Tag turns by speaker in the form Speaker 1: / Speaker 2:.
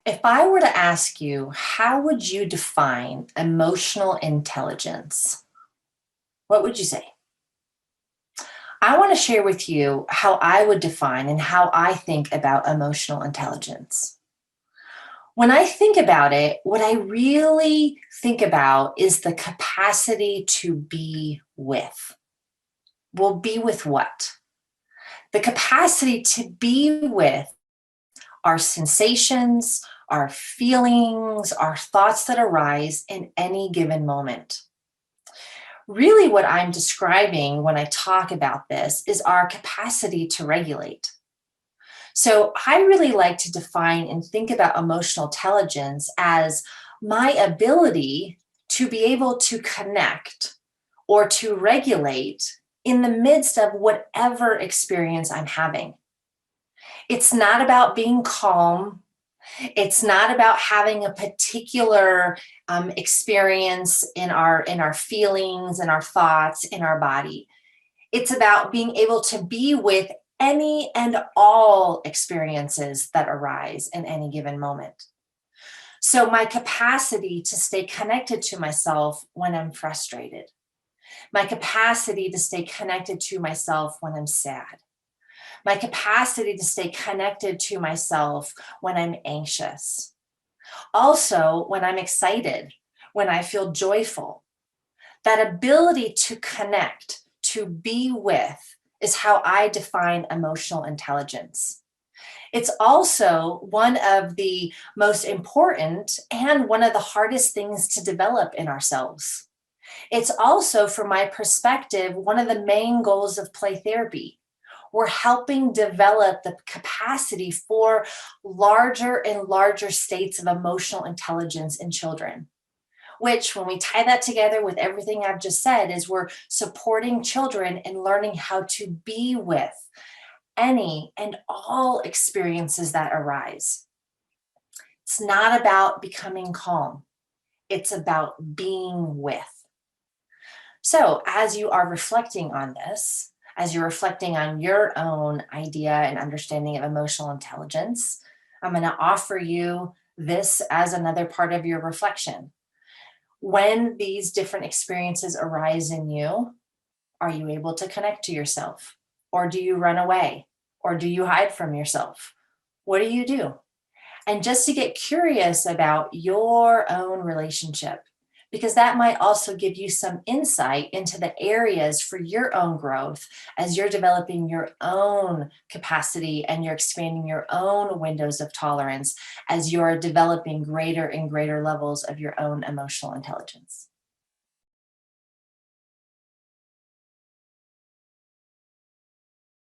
Speaker 1: If I were to ask you, how would you define emotional intelligence? What would you say? I want to share with you how I would define and how I think about emotional intelligence. When I think about it, what I really think about is the capacity to be with. Well, be with what? The capacity to be with our sensations, our feelings, our thoughts that arise in any given moment. Really, what I'm describing when I talk about this is our capacity to regulate. So, I really like to define and think about emotional intelligence as my ability to be able to connect or to regulate in the midst of whatever experience I'm having. It's not about being calm. It's not about having a particular experience in our feelings, in our thoughts, in our body. It's about being able to be with any and all experiences that arise in any given moment. So my capacity to stay connected to myself when I'm frustrated, my capacity to stay connected to myself when I'm sad, my capacity to stay connected to myself when I'm anxious. Also, when I'm excited, when I feel joyful, that ability to connect, to be with, is how I define emotional intelligence. It's also one of the most important and one of the hardest things to develop in ourselves. It's also, from my perspective, one of the main goals of play therapy. We're helping develop the capacity for larger and larger states of emotional intelligence in children, which, when we tie that together with everything I've just said, is we're supporting children in learning how to be with any and all experiences that arise. It's not about becoming calm, it's about being with. So, as you are reflecting on this, as you're reflecting on your own idea and understanding of emotional intelligence, I'm going to offer you this as another part of your reflection. When these different experiences arise in you, are you able to connect to yourself? Or do you run away? Or do you hide from yourself? What do you do? And just to get curious about your own relationship, because that might also give you some insight into the areas for your own growth as you're developing your own capacity and you're expanding your own windows of tolerance as you're developing greater and greater levels of your own emotional intelligence.